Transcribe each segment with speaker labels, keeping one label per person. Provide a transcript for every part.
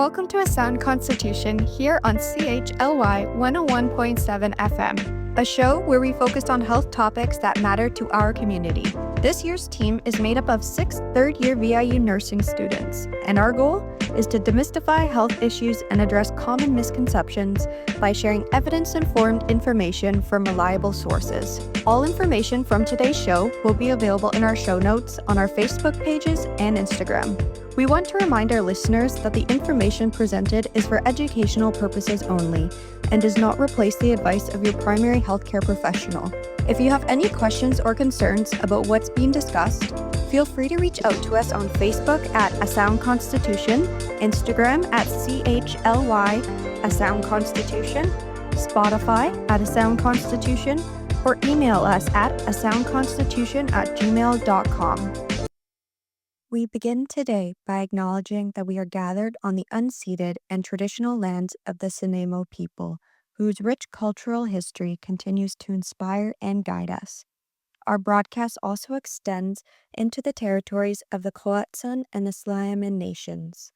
Speaker 1: welcome to A Sound Constitution here on CHLY 101.7 FM, a show where we focus on health topics that matter to our community. This year's team is made up of 6 third-year VIU nursing students, and our goal is to demystify health issues and address common misconceptions by sharing evidence-informed information from reliable sources. All information from today's show will be available in our show notes on our Facebook pages and Instagram. We want to remind our listeners that the information presented is for educational purposes only and does not replace the advice of your primary healthcare professional. If you have any questions or concerns about what's being discussed, feel free to reach out to us on Facebook at A Sound Constitution, Instagram at CHLY A Sound Constitution, Spotify at A Sound Constitution, or email us at asoundconstitution@gmail.com. We begin today by acknowledging that we are gathered on the unceded and traditional lands of the Nanaimo people, whose rich cultural history continues to inspire and guide us. Our broadcast also extends into the territories of the Coatsan and the Sliaman nations.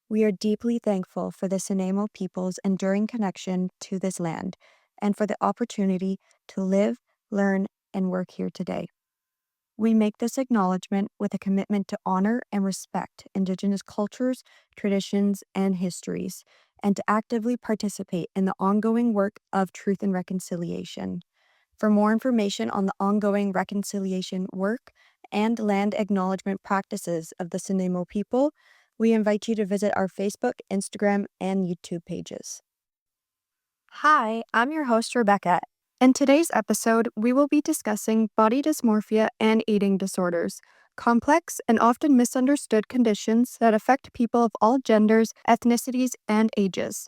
Speaker 1: We are deeply thankful for the Nanaimo people's enduring connection to this land and for the opportunity to live, learn, and work here today. We make this acknowledgement with a commitment to honor and respect Indigenous cultures, traditions, and histories, and to actively participate in the ongoing work of truth and reconciliation. For more information on the ongoing reconciliation work and land acknowledgement practices of the Nanaimo people, we invite you to visit our Facebook, Instagram, and YouTube pages. Hi, I'm your host, Rebecca. In today's episode, we will be discussing body dysmorphia and eating disorders, complex and often misunderstood conditions that affect people of all genders, ethnicities, and ages.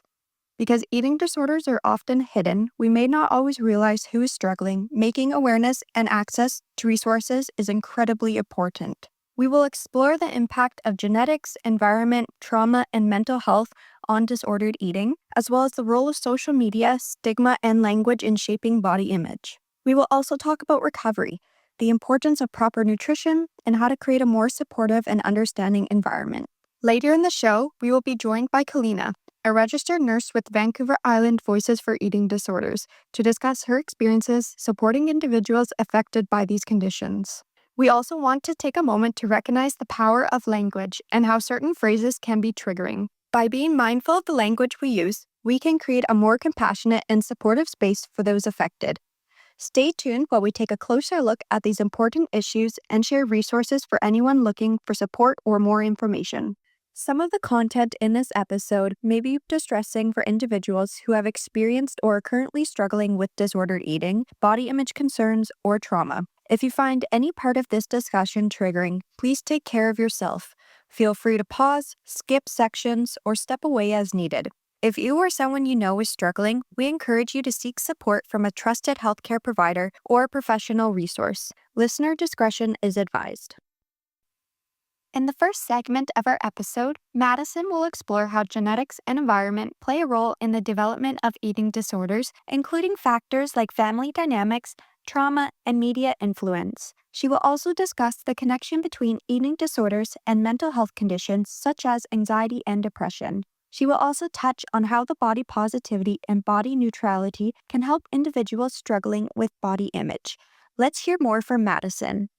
Speaker 1: Because eating disorders are often hidden, we may not always realize who is struggling. Making awareness and access to resources is incredibly important. We will explore the impact of genetics, environment, trauma, and mental health on disordered eating, as well as the role of social media, stigma, and language in shaping body image. We will also talk about recovery, the importance of proper nutrition, and how to create a more supportive and understanding environment. Later in the show, we will be joined by Kalina, a registered nurse with Vancouver Island Voices for Eating Disorders, to discuss her experiences supporting individuals affected by these conditions. We also want to take a moment to recognize the power of language and how certain phrases can be triggering. By being mindful of the language we use, we can create a more compassionate and supportive space for those affected. Stay tuned while we take a closer look at these important issues and share resources for anyone looking for support or more information. Some of the content in this episode may be distressing for individuals who have experienced or are currently struggling with disordered eating, body image concerns, or trauma. If you find any part of this discussion triggering, please take care of yourself. Feel free to pause, skip sections, or step away as needed. If you or someone you know is struggling, we encourage you to seek support from a trusted healthcare provider or a professional resource. Listener discretion is advised. In the first segment of our episode, Madison will explore how genetics and environment play a role in the development of eating disorders, including factors like family dynamics, trauma, and media influence. She will also discuss the connection between eating disorders and mental health conditions such as anxiety and depression. She will also touch on how the body positivity and body neutrality can help individuals struggling with body image. Let's hear more from Madison.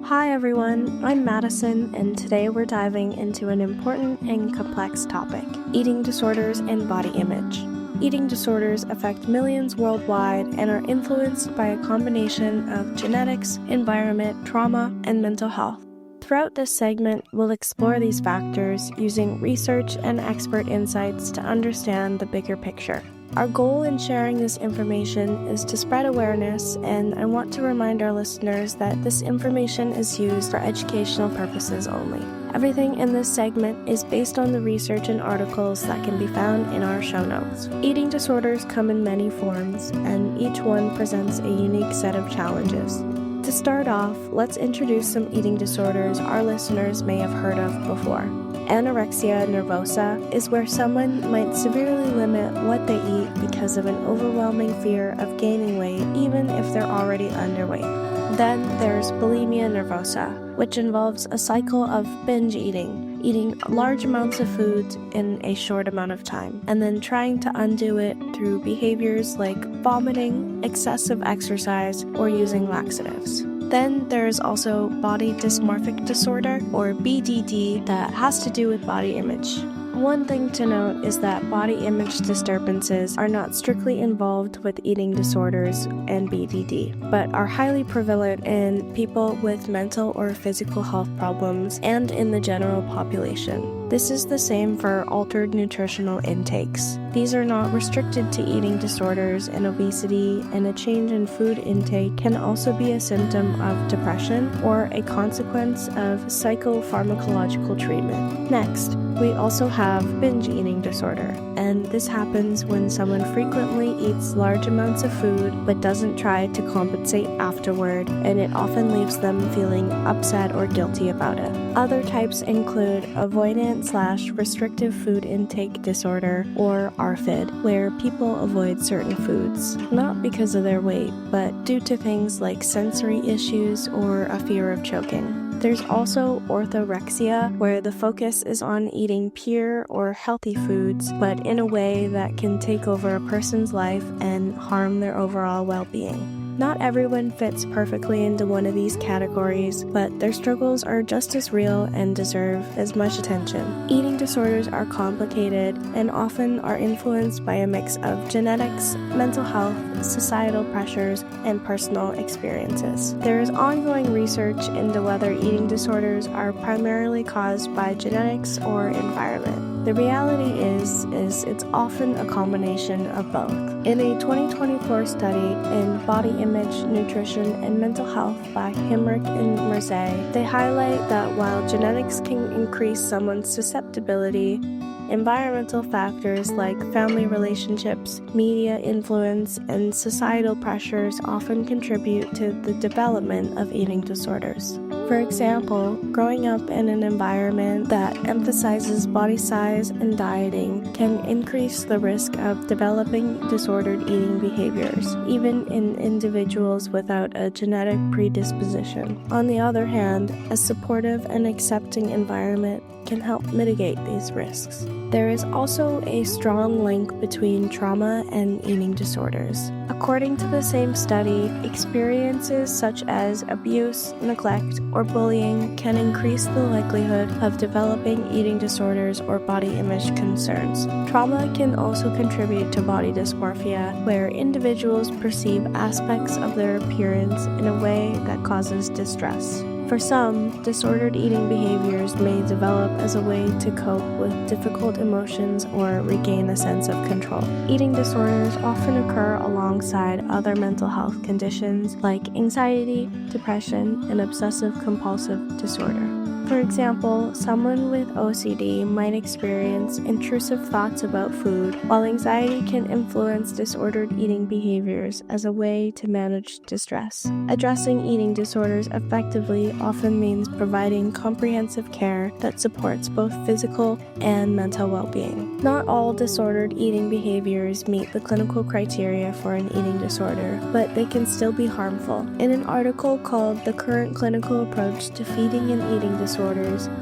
Speaker 2: Hi everyone, I'm Madison, and today we're diving into an important and complex topic, eating disorders and body image. Eating disorders affect millions worldwide and are influenced by a combination of genetics, environment, trauma, and mental health. Throughout this segment, we'll explore these factors using research and expert insights to understand the bigger picture. Our goal in sharing this information is to spread awareness, and I want to remind our listeners that this information is used for educational purposes only. Everything in this segment is based on the research and articles that can be found in our show notes. Eating disorders come in many forms, and each one presents a unique set of challenges. To start off, let's introduce some eating disorders our listeners may have heard of before. Anorexia nervosa is where someone might severely limit what they eat because of an overwhelming fear of gaining weight, even if they're already underweight. Then there's bulimia nervosa, which involves a cycle of binge eating large amounts of food in a short amount of time, and then trying to undo it through behaviors like vomiting, excessive exercise, or using laxatives. Then there's also body dysmorphic disorder, or BDD, that has to do with body image. One thing to note is that body image disturbances are not strictly involved with eating disorders and BDD, but are highly prevalent in people with mental or physical health problems and in the general population. This is the same for altered nutritional intakes. These are not restricted to eating disorders and obesity, and a change in food intake can also be a symptom of depression or a consequence of psychopharmacological treatment. Next, we also have binge eating disorder, and this happens when someone frequently eats large amounts of food but doesn't try to compensate afterward, and it often leaves them feeling upset or guilty about it. Other types include avoidant/restrictive food intake disorder, or ARFID, where people avoid certain foods, not because of their weight, but due to things like sensory issues or a fear of choking. There's also orthorexia, where the focus is on eating pure or healthy foods, but in a way that can take over a person's life and harm their overall well-being. Not everyone fits perfectly into one of these categories, but their struggles are just as real and deserve as much attention. Eating disorders are complicated and often are influenced by a mix of genetics, mental health, societal pressures, and personal experiences. There is ongoing research into whether eating disorders are primarily caused by genetics or environment. The reality is it's often a combination of both. In a 2024 study in Body Image, Nutrition, and Mental Health by Himmerich and Mirzaei, they highlight that while genetics can increase someone's susceptibility, environmental factors like family relationships, media influence, and societal pressures often contribute to the development of eating disorders. For example, growing up in an environment that emphasizes body size and dieting can increase the risk of developing disordered eating behaviors, even in individuals without a genetic predisposition. On the other hand, a supportive and accepting environment can help mitigate these risks. There is also a strong link between trauma and eating disorders. According to the same study, experiences such as abuse, neglect, or bullying can increase the likelihood of developing eating disorders or body image concerns. Trauma can also contribute to body dysmorphia, where individuals perceive aspects of their appearance in a way that causes distress. For some, disordered eating behaviors may develop as a way to cope with difficult emotions or regain a sense of control. Eating disorders often occur alongside other mental health conditions like anxiety, depression, and obsessive-compulsive disorder. For example, someone with OCD might experience intrusive thoughts about food, while anxiety can influence disordered eating behaviors as a way to manage distress. Addressing eating disorders effectively often means providing comprehensive care that supports both physical and mental well-being. Not all disordered eating behaviors meet the clinical criteria for an eating disorder, but they can still be harmful. In an article called "The Current Clinical Approach to Feeding and Eating Disorders,"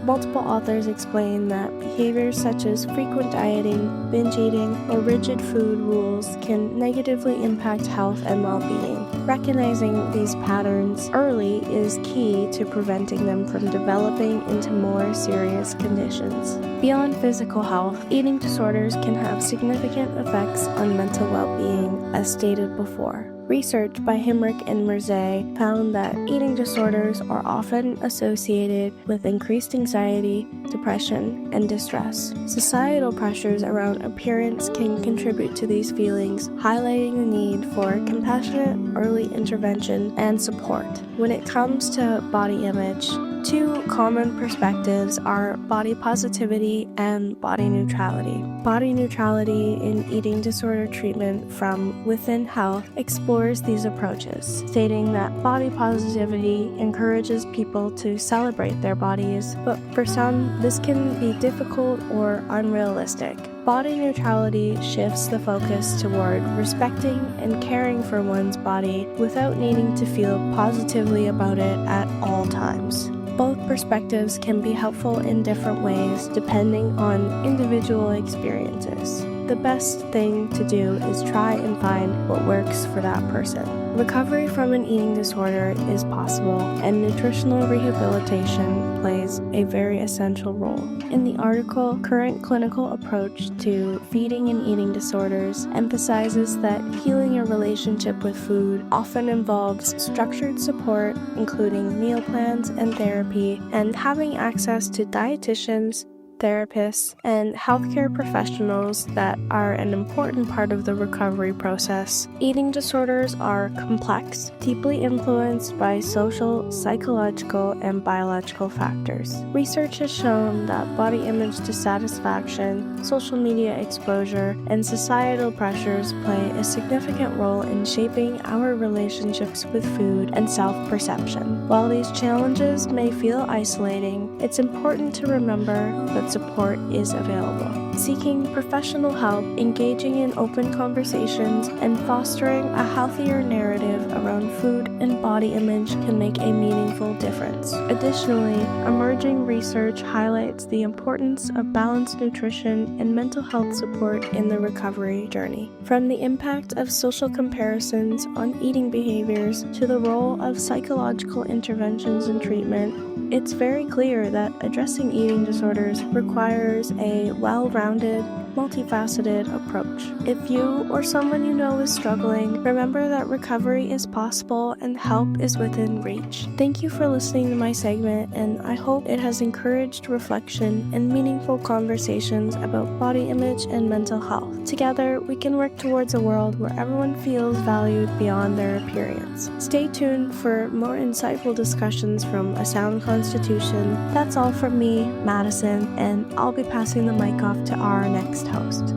Speaker 2: multiple authors explain that behaviors such as frequent dieting, binge eating, or rigid food rules can negatively impact health and well-being. Recognizing these patterns early is key to preventing them from developing into more serious conditions. Beyond physical health, eating disorders can have significant effects on mental well-being, as stated before. Research by Himmerich and Mirzaei found that eating disorders are often associated with increased anxiety, depression, and distress. Societal pressures around appearance can contribute to these feelings, highlighting the need for compassionate early intervention and support. When it comes to body image, two common perspectives are body positivity and body neutrality. Body neutrality in eating disorder treatment from Within Health explores these approaches, stating that body positivity encourages people to celebrate their bodies, but for some, this can be difficult or unrealistic. Body neutrality shifts the focus toward respecting and caring for one's body without needing to feel positively about it at all times. Both perspectives can be helpful in different ways depending on individual experiences. The best thing to do is try and find what works for that person. Recovery from an eating disorder is possible, and nutritional rehabilitation plays a very essential role. In the article, Current Clinical Approach to Feeding and Eating Disorders emphasizes that healing your relationship with food often involves structured support, including meal plans and therapy, and having access to dietitians, therapists, and healthcare professionals that are an important part of the recovery process. Eating disorders are complex, deeply influenced by social, psychological, and biological factors. Research has shown that body image dissatisfaction, social media exposure, and societal pressures play a significant role in shaping our relationships with food and self-perception. While these challenges may feel isolating, it's important to remember that support is available. Seeking professional help, engaging in open conversations, and fostering a healthier narrative around food and body image can make a meaningful difference. Additionally, emerging research highlights the importance of balanced nutrition and mental health support in the recovery journey. From the impact of social comparisons on eating behaviors to the role of psychological interventions and treatment, it's very clear that addressing eating disorders requires a well-rounded, multifaceted approach. If you or someone you know is struggling, remember that recovery is possible and help is within reach. Thank you for listening to my segment, and I hope it has encouraged reflection and meaningful conversations about body image and mental health. Together, we can work towards a world where everyone feels valued beyond their appearance. Stay tuned for more insightful discussions from A Sound Constitution. That's all from me, Madison, and I'll be passing the mic off to our next host.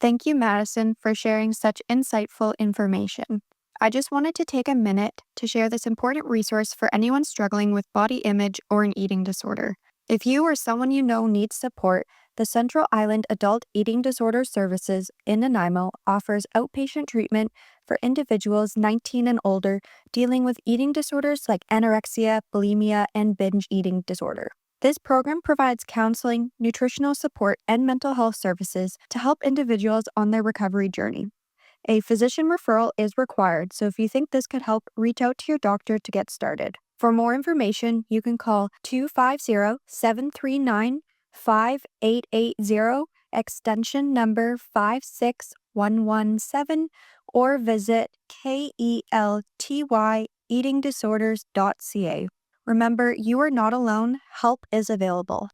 Speaker 1: Thank you, Madison, for sharing such insightful information. I just wanted to take a minute to share this important resource for anyone struggling with body image or an eating disorder. If you or someone you know needs support, the Central Island Adult Eating Disorder Services in Nanaimo offers outpatient treatment for individuals 19 and older dealing with eating disorders like anorexia, bulimia, and binge eating disorder. This program provides counseling, nutritional support, and mental health services to help individuals on their recovery journey. A physician referral is required, so if you think this could help, reach out to your doctor to get started. For more information, you can call 250-739-5880, extension number 56117, or visit keltyeatingdisorders.ca. Remember, you are not alone. Help is available.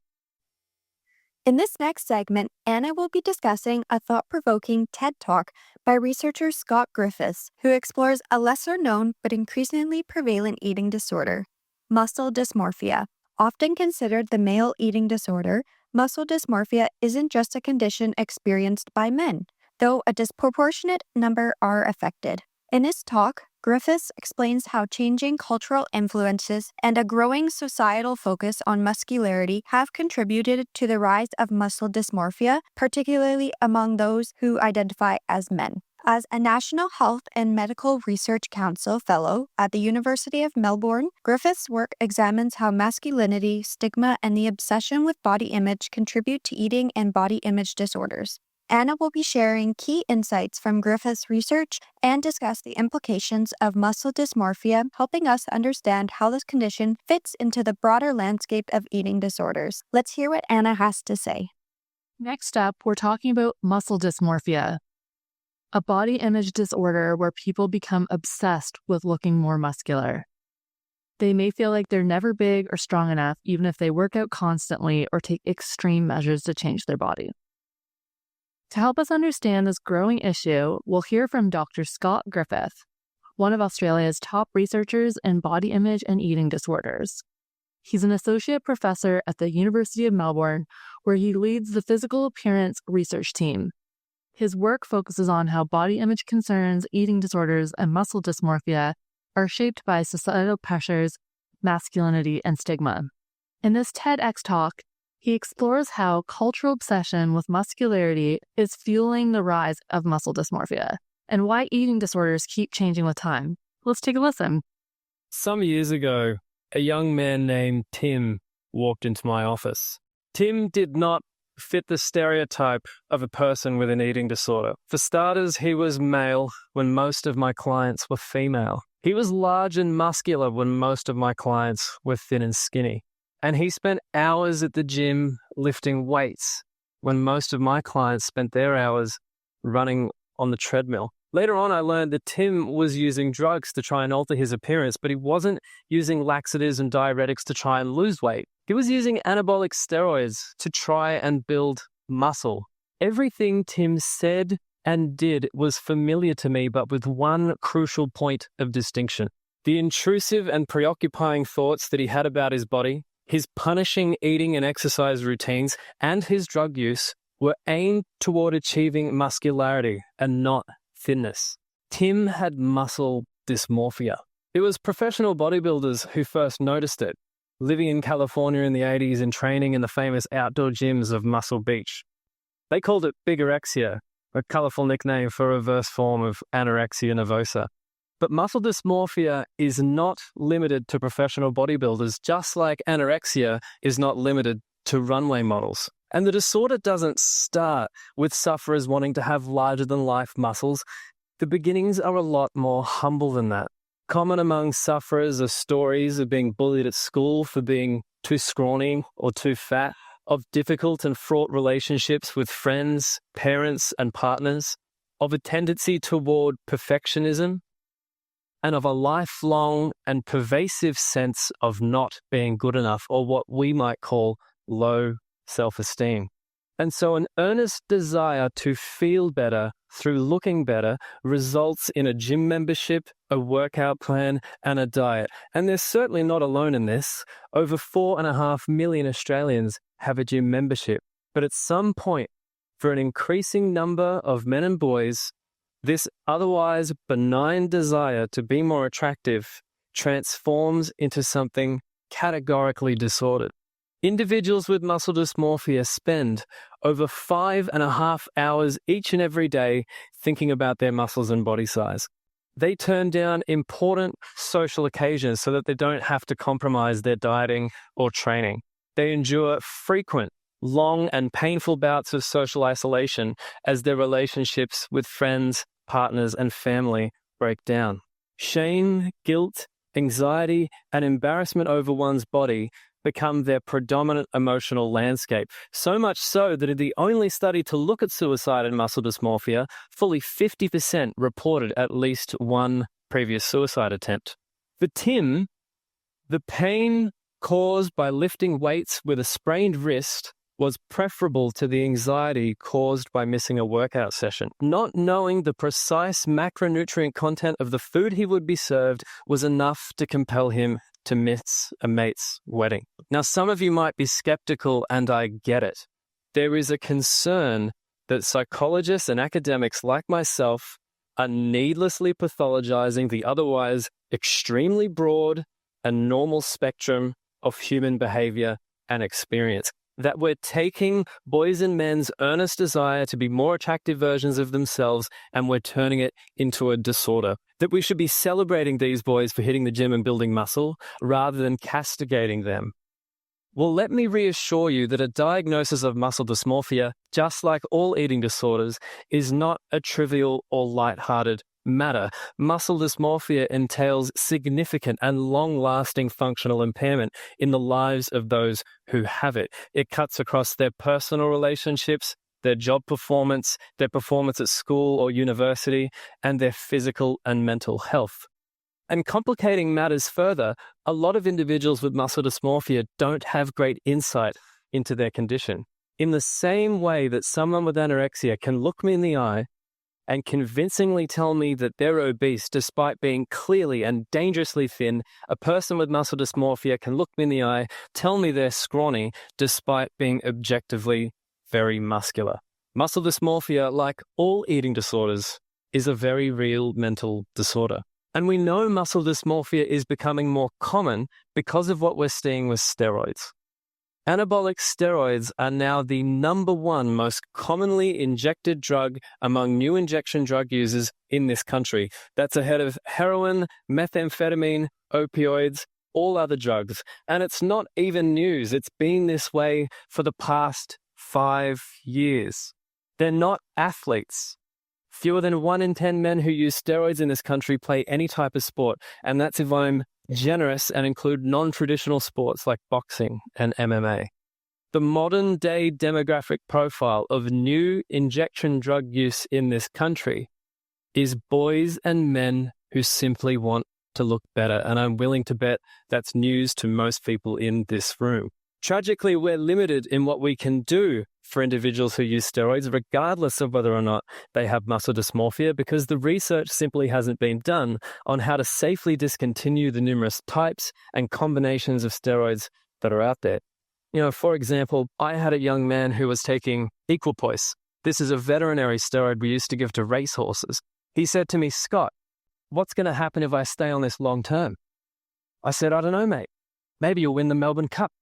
Speaker 1: In this next segment, Anna will be discussing a thought-provoking TED Talk by researcher Scott Griffiths, who explores a lesser-known but increasingly prevalent eating disorder, muscle dysmorphia. Often considered the male eating disorder, muscle dysmorphia isn't just a condition experienced by men, though a disproportionate number are affected. In his talk, Griffiths explains how changing cultural influences and a growing societal focus on muscularity have contributed to the rise of muscle dysmorphia, particularly among those who identify as men. As a National Health and Medical Research Council Fellow at the University of Melbourne, Griffiths' work examines how masculinity, stigma, and the obsession with body image contribute to eating and body image disorders. Anna will be sharing key insights from Griffiths' research and discuss the implications of muscle dysmorphia, helping us understand how this condition fits into the broader landscape of eating disorders. Let's hear what Anna has to say.
Speaker 3: Next up, we're talking about muscle dysmorphia, a body image disorder where people become obsessed with looking more muscular. They may feel like they're never big or strong enough, even if they work out constantly or take extreme measures to change their body. To help us understand this growing issue, we'll hear from Dr. Scott Griffith, one of Australia's top researchers in body image and eating disorders. He's an associate professor at the University of Melbourne, where he leads the physical appearance research team. His work focuses on how body image concerns, eating disorders, and muscle dysmorphia are shaped by societal pressures, masculinity, and stigma. In this TEDx talk, he explores how cultural obsession with muscularity is fueling the rise of muscle dysmorphia and why eating disorders keep changing with time. Let's take a listen.
Speaker 4: Some years ago, a young man named Tim walked into my office. Tim did not fit the stereotype of a person with an eating disorder. For starters, he was male when most of my clients were female. He was large and muscular when most of my clients were thin and skinny. And he spent hours at the gym lifting weights when most of my clients spent their hours running on the treadmill. Later on, I learned that Tim was using drugs to try and alter his appearance, but he wasn't using laxatives and diuretics to try and lose weight. He was using anabolic steroids to try and build muscle. Everything Tim said and did was familiar to me, but with one crucial point of distinction. The intrusive and preoccupying thoughts that he had about his body, his punishing eating and exercise routines, and his drug use were aimed toward achieving muscularity and not thinness. Tim had muscle dysmorphia. It was professional bodybuilders who first noticed it, living in California in the 80s and training in the famous outdoor gyms of Muscle Beach. They called it bigorexia, a colorful nickname for a reverse form of anorexia nervosa. But muscle dysmorphia is not limited to professional bodybuilders, just like anorexia is not limited to runway models. And the disorder doesn't start with sufferers wanting to have larger-than-life muscles. The beginnings are a lot more humble than that. Common among sufferers are stories of being bullied at school for being too scrawny or too fat, of difficult and fraught relationships with friends, parents, and partners, of a tendency toward perfectionism, and of a lifelong and pervasive sense of not being good enough, or what we might call low self-esteem. And so an earnest desire to feel better through looking better results in a gym membership, a workout plan, and a diet. And they're certainly not alone in this. Over 4.5 million Australians have a gym membership. But at some point, for an increasing number of men and boys, this otherwise benign desire to be more attractive transforms into something categorically disordered. Individuals with muscle dysmorphia spend over 5.5 hours each and every day thinking about their muscles and body size. They turn down important social occasions so that they don't have to compromise their dieting or training. They endure frequent, long, and painful bouts of social isolation as their relationships with friends, partners, and family break down. Shame, guilt, anxiety, and embarrassment over one's body become their predominant emotional landscape. So much so that in the only study to look at suicide and muscle dysmorphia, fully 50% reported at least one previous suicide attempt. For Tim, the pain caused by lifting weights with a sprained wrist was preferable to the anxiety caused by missing a workout session. Not knowing the precise macronutrient content of the food he would be served was enough to compel him to miss a mate's wedding. Now, some of you might be skeptical, and I get it. There is a concern that psychologists and academics like myself are needlessly pathologizing the otherwise extremely broad and normal spectrum of human behavior and experience. That we're taking boys and men's earnest desire to be more attractive versions of themselves and we're turning it into a disorder. That we should be celebrating these boys for hitting the gym and building muscle rather than castigating them. Well, let me reassure you that a diagnosis of muscle dysmorphia, just like all eating disorders, is not a trivial or lighthearted matter. Muscle dysmorphia entails significant and long-lasting functional impairment in the lives of those who have it. It cuts across their personal relationships, their job performance, their performance at school or university, and their physical and mental health. And complicating matters further, a lot of individuals with muscle dysmorphia don't have great insight into their condition. In the same way that someone with anorexia can look me in the eye and convincingly tell me that they're obese despite being clearly and dangerously thin, a person with muscle dysmorphia can look me in the eye, tell me they're scrawny despite being objectively very muscular. Muscle dysmorphia, like all eating disorders, is a very real mental disorder. And we know muscle dysmorphia is becoming more common because of what we're seeing with steroids. Anabolic steroids are now the #1 most commonly injected drug among new injection drug users in this country. That's ahead of heroin, methamphetamine, opioids, all other drugs. And it's not even news. It's been this way for the past 5 years. They're not athletes. Fewer than 1 in 10 men who use steroids in this country play any type of sport, and that's if I'm generous and include non-traditional sports like boxing and MMA. The modern-day demographic profile of new injection drug use in this country is boys and men who simply want to look better, and I'm willing to bet that's news to most people in this room. Tragically, we're limited in what we can do for individuals who use steroids, regardless of whether or not they have muscle dysmorphia, because the research simply hasn't been done on how to safely discontinue the numerous types and combinations of steroids that are out there. For example, I had a young man who was taking equipoise. This is a veterinary steroid we used to give to racehorses. He said to me, "Scott, what's going to happen if I stay on this long term?" I said, "I don't know, mate. Maybe you'll win the Melbourne Cup."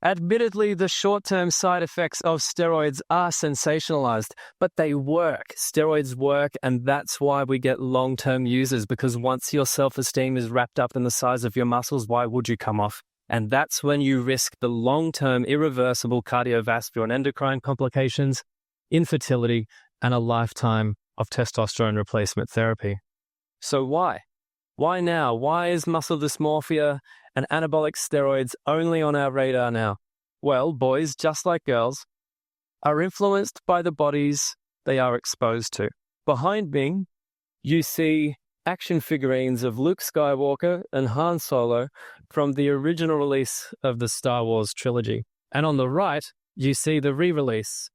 Speaker 4: Admittedly, the short-term side effects of steroids are sensationalized, but they work. Steroids work, and that's why we get long-term users, because once your self-esteem is wrapped up in the size of your muscles, why would you come off? And that's when you risk the long-term irreversible cardiovascular and endocrine complications, infertility, and a lifetime of testosterone replacement therapy. So why? Why now? Why is muscle dysmorphia and anabolic steroids only on our radar now? Well, boys, just like girls, are influenced by the bodies they are exposed to. Behind me, you see action figurines of Luke Skywalker and Han Solo from the original release of the Star Wars trilogy. And on the right, you see the re-release.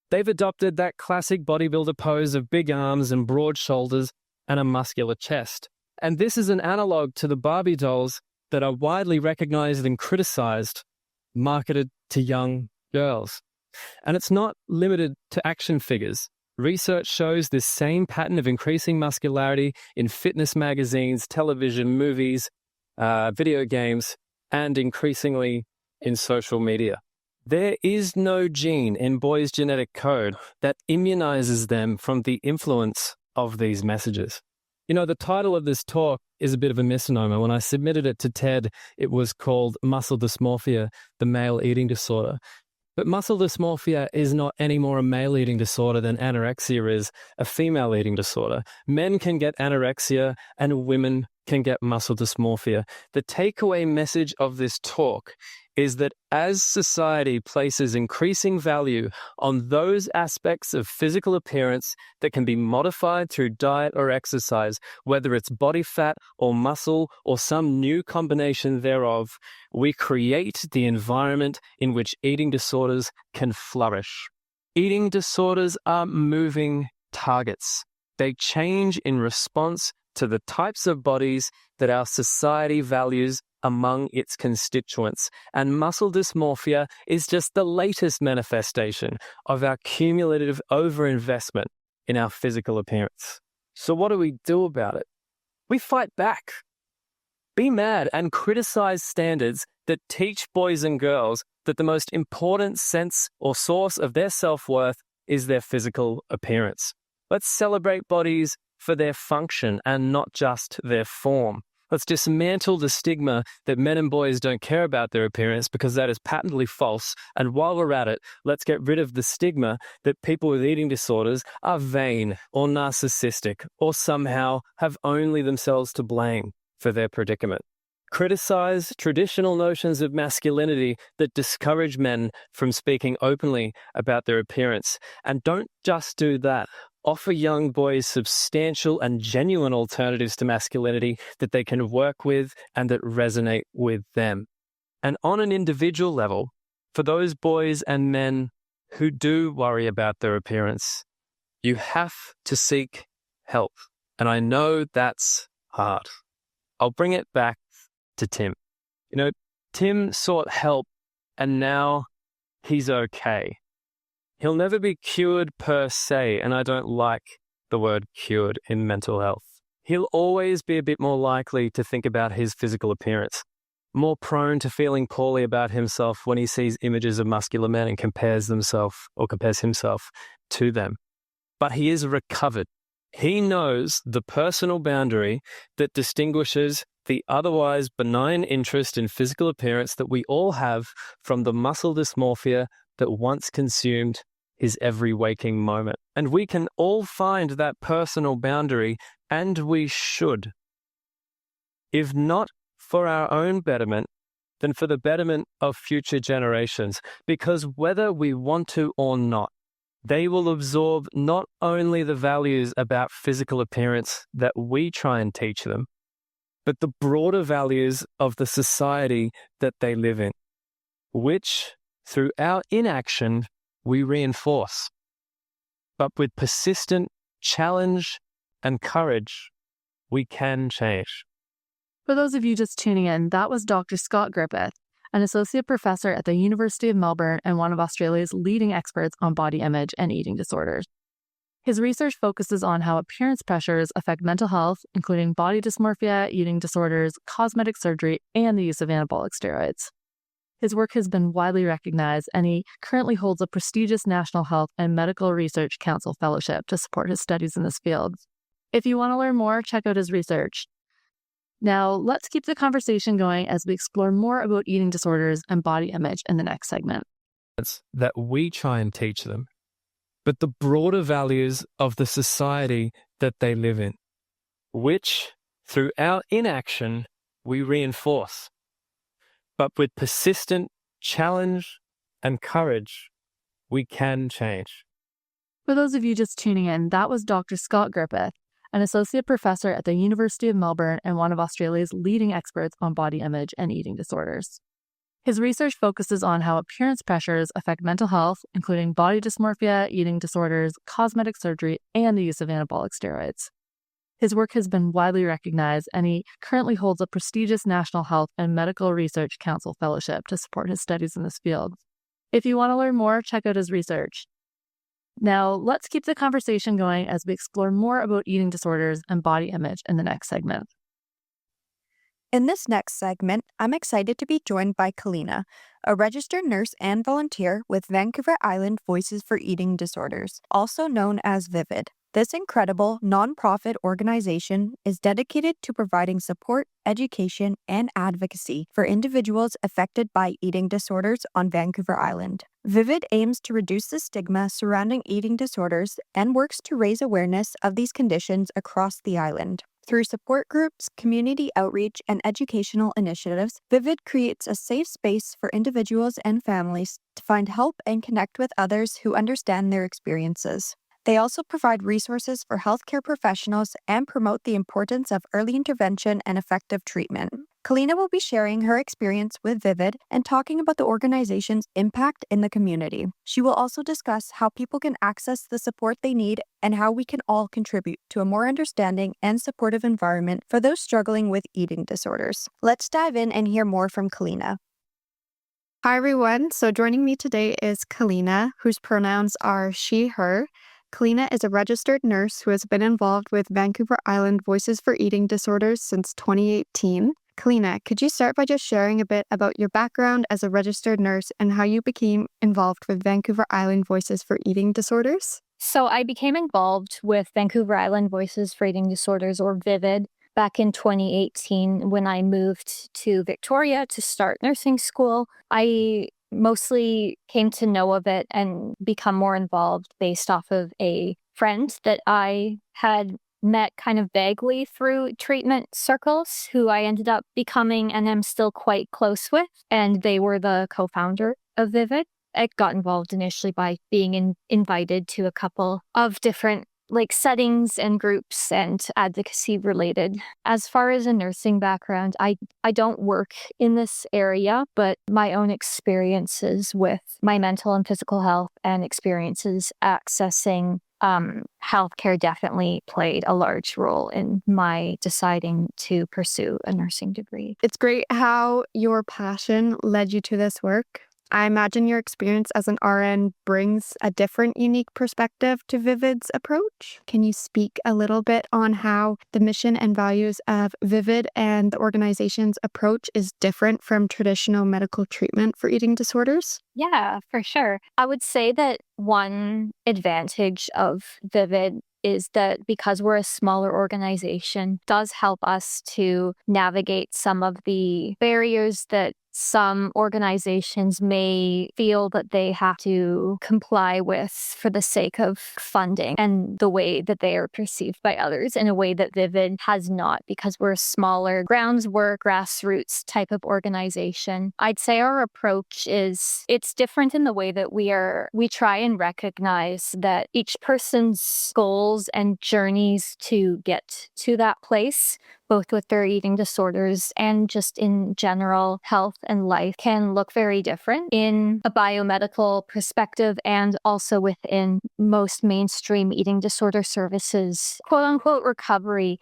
Speaker 4: They've adopted that classic bodybuilder pose of big arms and broad shoulders and a muscular chest. And this is an analog to the Barbie dolls that are widely recognized and criticized, marketed to young girls. And it's not limited to action figures. Research shows this same pattern of increasing muscularity in fitness magazines, television, movies, video games, and increasingly in social media. There is no gene in boys' genetic code that immunizes them from the influence of these messages. The title of this talk is a bit of a misnomer. When I submitted it to TED, it was called Muscle Dysmorphia, the Male Eating Disorder. But muscle dysmorphia is not any more a male eating disorder than anorexia is a female eating disorder. Men can get anorexia and women can get muscle dysmorphia. The takeaway message of this talk is that as society places increasing value on those aspects of physical appearance that can be modified through diet or exercise, whether it's body fat or muscle or some new combination thereof, we create the environment in which eating disorders can flourish. Eating disorders are moving targets. They change in response to the types of bodies that our society values among its constituents. And muscle dysmorphia is just the latest manifestation of our cumulative overinvestment in our physical appearance. So what do we do about it? We fight back. Be mad and criticize standards that teach boys and girls that the most important sense or source of their self-worth is their physical appearance. Let's celebrate bodies for their function and not just their form. Let's dismantle the stigma that men and boys don't care about their appearance, because that is patently false. And while we're at it, let's get rid of the stigma that people with eating disorders are vain or narcissistic or somehow have only themselves to blame for their predicament. Criticize traditional notions of masculinity that discourage men from speaking openly about their appearance. And don't just do that. Offer young boys substantial and genuine alternatives to masculinity that they can work with and that resonate with them. And on an individual level, for those boys and men who do worry about their appearance, You have to seek help. And I know that's hard. I'll bring it back to Tim. Tim sought help and now he's okay. He'll never be cured per se, and I don't like the word cured in mental health. He'll always be a bit more likely to think about his physical appearance, more prone to feeling poorly about himself when he sees images of muscular men and compares himself to them. But he is recovered. He knows the personal boundary that distinguishes the otherwise benign interest in physical appearance that we all have from the muscle dysmorphia that once consumed his every waking moment. And we can all find that personal boundary, and we should. If not for our own betterment, then for the betterment of future generations, because whether we want to or not, they will absorb not only the values about physical appearance that we try and teach them, but the broader values of the society that they live in, which, through our inaction, we reinforce. But with persistent challenge and courage, we can change.
Speaker 3: For those of you just tuning in, that was Dr. Scott Griffith, an associate professor at the University of Melbourne and one of Australia's leading experts on body image and eating disorders. His research focuses on how appearance pressures affect mental health, including body dysmorphia, eating disorders, cosmetic surgery, and the use of anabolic steroids. His work has been widely recognized, and he currently holds a prestigious National Health and Medical Research Council fellowship to support his studies in this field. If you want to learn more, check out his research. Now, let's keep the conversation going as we explore more about eating disorders and body image in the next segment.
Speaker 4: That we try and teach them, but the broader values of the society that they live in, which, through our inaction, we reinforce. But with persistent challenge and courage, we can change.
Speaker 3: For those of you just tuning in, that was Dr. Scott Griffith, an associate professor at the University of Melbourne and one of Australia's leading experts on body image and eating disorders. His research focuses on how appearance pressures affect mental health, including body dysmorphia, eating disorders, cosmetic surgery, and the use of anabolic steroids. His work has been widely recognized, and he currently holds a prestigious National Health and Medical Research Council fellowship to support his studies in this field. If you want to learn more, check out his research. Now, let's keep the conversation going as we explore more about eating disorders and body image in the next segment.
Speaker 1: In this next segment, I'm excited to be joined by Kalina, a registered nurse and volunteer with Vancouver Island Voices for Eating Disorders, also known as VIVID. This incredible nonprofit organization is dedicated to providing support, education, and advocacy for individuals affected by eating disorders on Vancouver Island. VIVID aims to reduce the stigma surrounding eating disorders and works to raise awareness of these conditions across the island. Through support groups, community outreach, and educational initiatives, VIVID creates a safe space for individuals and families to find help and connect with others who understand their experiences. They also provide resources for healthcare professionals and promote the importance of early intervention and effective treatment. Kalina will be sharing her experience with VIVID and talking about the organization's impact in the community. She will also discuss how people can access the support they need and how we can all contribute to a more understanding and supportive environment for those struggling with eating disorders. Let's dive in and hear more from Kalina. Hi, everyone. So joining me today is Kalina, whose pronouns are she, her. Kalina is a registered nurse who has been involved with Vancouver Island Voices for Eating Disorders since 2018. Kalina, could you start by just sharing a bit about your background as a registered nurse and how you became involved with Vancouver Island Voices for Eating Disorders?
Speaker 5: So I became involved with Vancouver Island Voices for Eating Disorders, or VIVID, back in 2018 when I moved to Victoria to start nursing school. I mostly came to know of it and become more involved based off of a friend that I had met kind of vaguely through treatment circles, who I ended up becoming and am still quite close with. And they were the co-founder of VIVID. I got involved initially by being invited to a couple of different settings and groups and advocacy related. As far as a nursing background, I don't work in this area, but my own experiences with my mental and physical health and experiences accessing healthcare definitely played a large role in my deciding to pursue a nursing degree.
Speaker 1: It's great how your passion led you to this work. I imagine your experience as an RN brings a different, unique perspective to Vivid's approach. Can you speak a little bit on how the mission and values of Vivid and the organization's approach is different from traditional medical treatment for eating disorders?
Speaker 5: Yeah, for sure. I would say that one advantage of Vivid is that because we're a smaller organization, does help us to navigate some of the barriers that some organizations may feel that they have to comply with for the sake of funding and the way that they are perceived by others in a way that Vivid has not, because we're a smaller groundswork, grassroots type of organization. I'd say our approach it's different in the way that we try and recognize that each person's goals and journeys to get to that place, both with their eating disorders and just in general health and life, can look very different in a biomedical perspective and also within most mainstream eating disorder services. Quote unquote recovery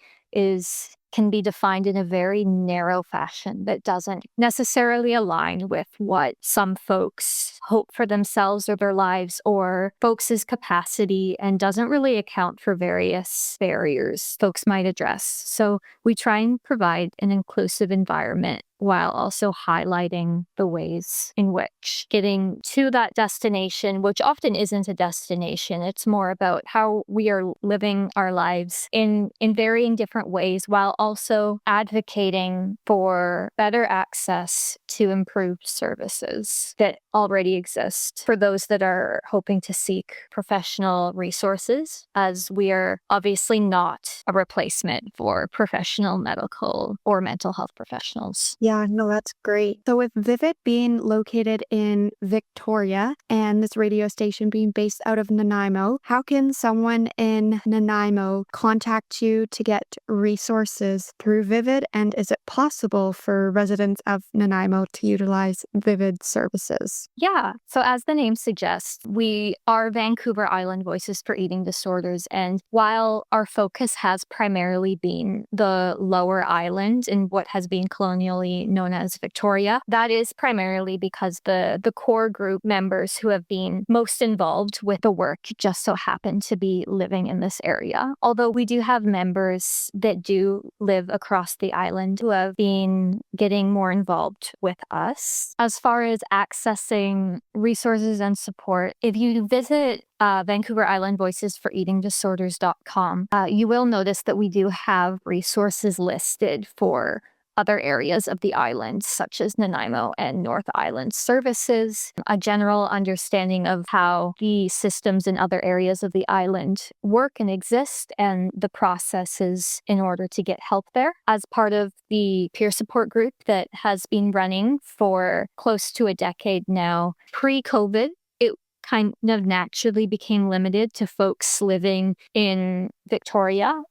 Speaker 5: can be defined in a very narrow fashion that doesn't necessarily align with what some folks hope for themselves or their lives or folks' capacity, and doesn't really account for various barriers folks might address. So we try and provide an inclusive environment while also highlighting the ways in which getting to that destination, which often isn't a destination, it's more about how we are living our lives in varying different ways, while also advocating for better access to improved services that already exist for those that are hoping to seek professional resources, as we are obviously not a replacement for professional medical or mental health professionals.
Speaker 1: Yeah, no, that's great. So with Vivid being located in Victoria and this radio station being based out of Nanaimo, how can someone in Nanaimo contact you to get resources through Vivid? And is it possible for residents of Nanaimo to utilize Vivid services?
Speaker 5: Yeah. So as the name suggests, we are Vancouver Island Voices for Eating Disorders. And while our focus has primarily been the Lower Island in what has been colonially known as Victoria, that is primarily because the core group members who have been most involved with the work just so happen to be living in this area. Although we do have members that do live across the island who have been getting more involved with us. As far as accessing resources and support, if you visit Vancouver Island Voices for Eating Disorders.com, you will notice that we do have resources listed for other areas of the island, such as Nanaimo and North Island services, a general understanding of how the systems in other areas of the island work and exist, and the processes in order to get help there. As part of the peer support group that has been running for close to a decade now, pre-COVID, it kind of naturally became limited to folks living in Victoria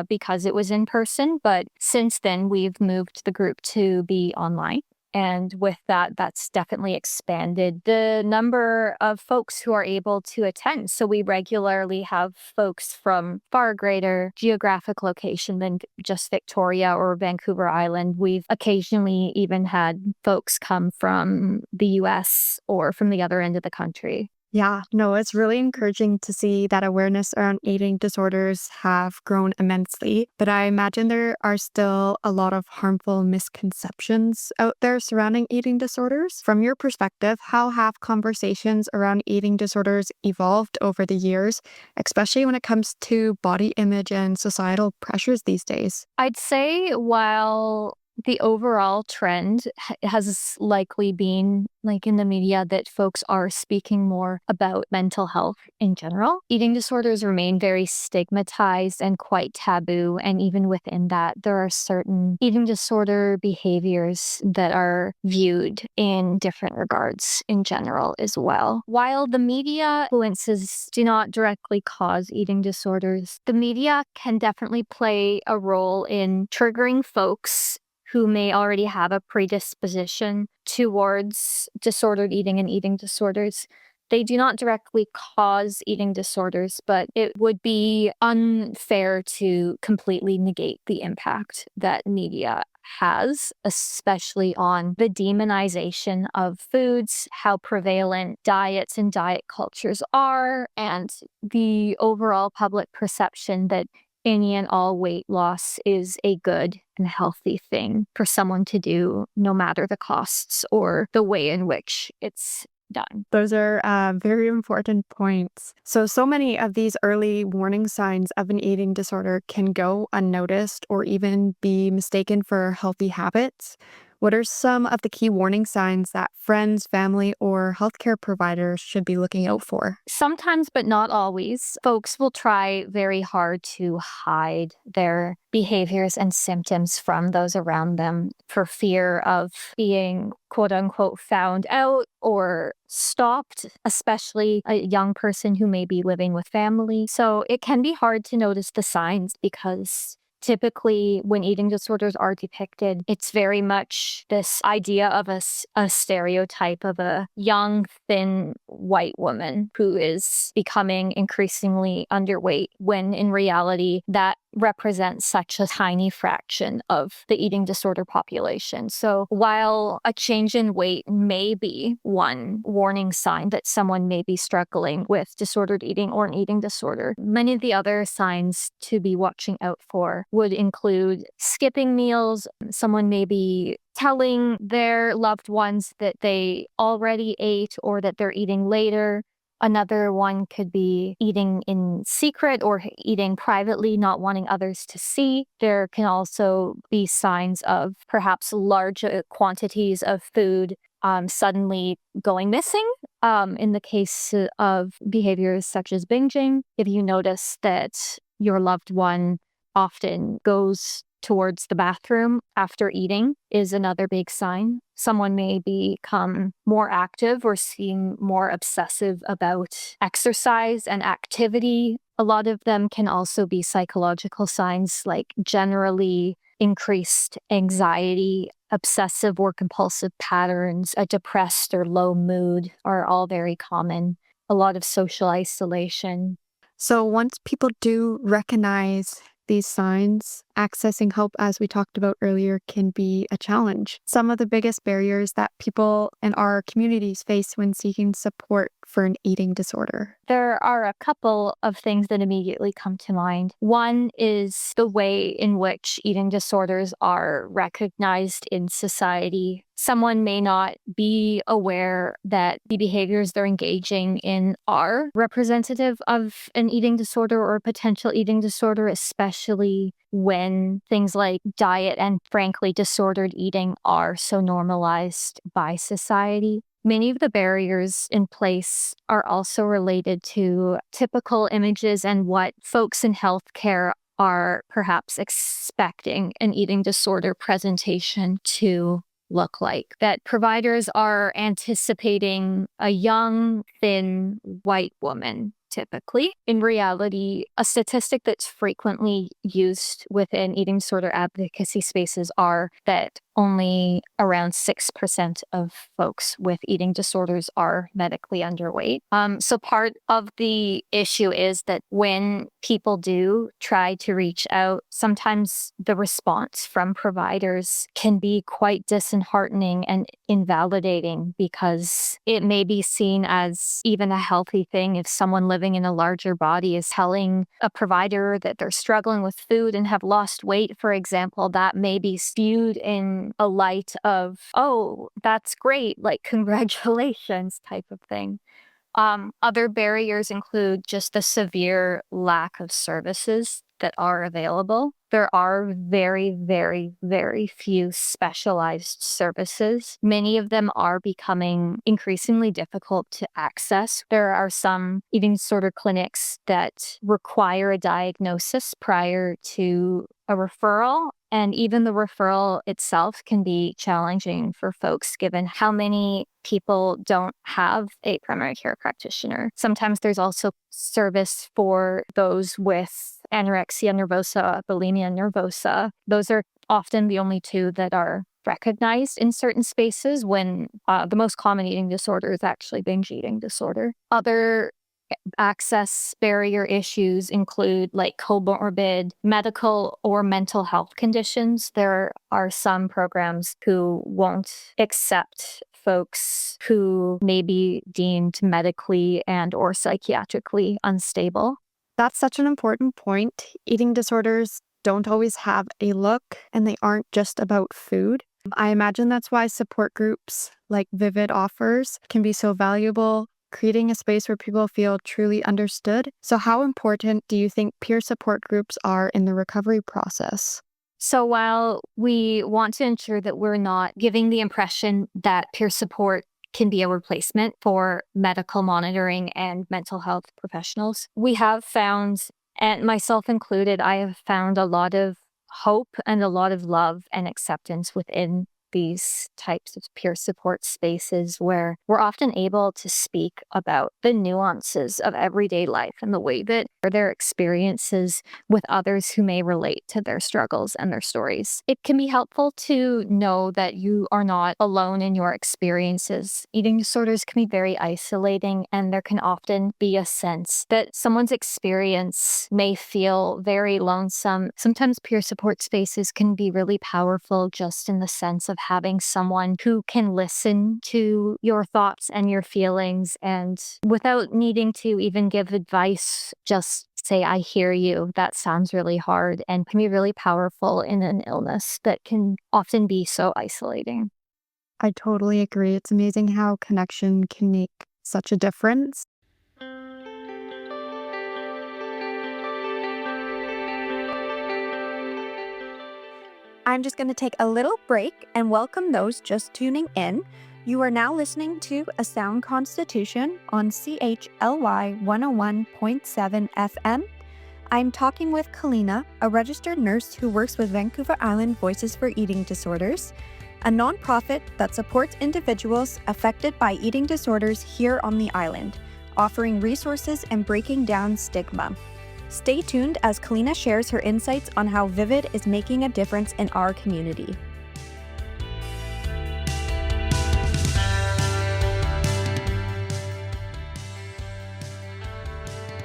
Speaker 5: because it was in person. But since then, we've moved the group to be online. And with that, that's definitely expanded the number of folks who are able to attend. So we regularly have folks from far greater geographic location than just Victoria or Vancouver Island. We've occasionally even had folks come from the US or from the other end of the country.
Speaker 1: Yeah, no, it's really encouraging to see that awareness around eating disorders have grown immensely. But I imagine there are still a lot of harmful misconceptions out there surrounding eating disorders. From your perspective, how have conversations around eating disorders evolved over the years, especially when it comes to body image and societal pressures these days?
Speaker 5: I'd say while the overall trend has likely been, like in the media, that folks are speaking more about mental health in general, eating disorders remain very stigmatized and quite taboo. And even within that, there are certain eating disorder behaviors that are viewed in different regards in general as well. While the media influences do not directly cause eating disorders, the media can definitely play a role in triggering folks who may already have a predisposition towards disordered eating and eating disorders. They do not directly cause eating disorders, but it would be unfair to completely negate the impact that media has, especially on the demonization of foods, how prevalent diets and diet cultures are, and the overall public perception that any and all weight loss is a good and healthy thing for someone to do, no matter the costs or the way in which it's done.
Speaker 1: Those are very important points. So many of these early warning signs of an eating disorder can go unnoticed or even be mistaken for healthy habits. What are some of the key warning signs that friends, family, or healthcare providers should be looking out for?
Speaker 5: Sometimes, but not always, folks will try very hard to hide their behaviors and symptoms from those around them for fear of being quote unquote found out or stopped, especially a young person who may be living with family. So it can be hard to notice the signs because typically, when eating disorders are depicted, it's very much this idea of a stereotype of a young, thin, white woman who is becoming increasingly underweight, when in reality, that represents such a tiny fraction of the eating disorder population. So while a change in weight may be one warning sign that someone may be struggling with disordered eating or an eating disorder, many of the other signs to be watching out for would include skipping meals. Someone may be telling their loved ones that they already ate or that they're eating later. Another one could be eating in secret or eating privately, not wanting others to see. There can also be signs of perhaps large quantities of food suddenly going missing. In the case of behaviors such as binging, if you notice that your loved one often goes towards the bathroom after eating is another big sign. Someone may become more active or seem more obsessive about exercise and activity. A lot of them can also be psychological signs like generally increased anxiety, obsessive or compulsive patterns, a depressed or low mood are all very common. A lot of social isolation.
Speaker 1: So once people do recognize these signs, accessing help, as we talked about earlier, can be a challenge. Some of the biggest barriers that people in our communities face when seeking support for an eating disorder.
Speaker 5: There are a couple of things that immediately come to mind. One is the way in which eating disorders are recognized in society. Someone may not be aware that the behaviors they're engaging in are representative of an eating disorder or a potential eating disorder, especially when things like diet and, frankly, disordered eating are so normalized by society. Many of the barriers in place are also related to typical images and what folks in healthcare are perhaps expecting an eating disorder presentation to look like. That providers are anticipating a young, thin, white woman, typically. In reality, a statistic that's frequently used within eating disorder advocacy spaces are that only around 6% of folks with eating disorders are medically underweight. So part of the issue is that when people do try to reach out, sometimes the response from providers can be quite disheartening and invalidating because it may be seen as even a healthy thing if someone living in a larger body is telling a provider that they're struggling with food and have lost weight, for example. That may be viewed in a light of, oh, that's great, like congratulations type of thing. Other barriers include just the severe lack of services that are available. There are very, very, very few specialized services. Many of them are becoming increasingly difficult to access. There are some eating disorder clinics that require a diagnosis prior to a referral. And even the referral itself can be challenging for folks given how many people don't have a primary care practitioner. Sometimes there's also service for those with anorexia nervosa, bulimia nervosa. Those are often the only two that are recognized in certain spaces when the most common eating disorder is actually binge eating disorder. Other access barrier issues include like comorbid medical or mental health conditions. There are some programs who won't accept folks who may be deemed medically and or psychiatrically unstable.
Speaker 1: That's such an important point. Eating disorders don't always have a look, and they aren't just about food. I imagine that's why support groups like Vivid offers can be so valuable, creating a space where people feel truly understood. So how important do you think peer support groups are in the recovery process?
Speaker 5: So while we want to ensure that we're not giving the impression that peer support can be a replacement for medical monitoring and mental health professionals, we have found, and myself included, I have found a lot of hope and a lot of love and acceptance within these types of peer support spaces where we're often able to speak about the nuances of everyday life and the way that their experiences with others who may relate to their struggles and their stories. It can be helpful to know that you are not alone in your experiences. Eating disorders can be very isolating, and there can often be a sense that someone's experience may feel very lonesome. Sometimes peer support spaces can be really powerful just in the sense of having someone who can listen to your thoughts and your feelings, and without needing to even give advice, just say, I hear you. That sounds really hard, and can be really powerful in an illness that can often be so isolating.
Speaker 1: I totally agree. It's amazing how connection can make such a difference. I'm just going to take a little break and welcome those just tuning in. You are now listening to A Sound Constitution on CHLY 101.7 FM. I'm talking with Kalina, a registered nurse who works with Vancouver Island Voices for Eating Disorders, a nonprofit that supports individuals affected by eating disorders here on the island, offering resources and breaking down stigma. Stay tuned as Kalina shares her insights on how Vivid is making a difference in our community.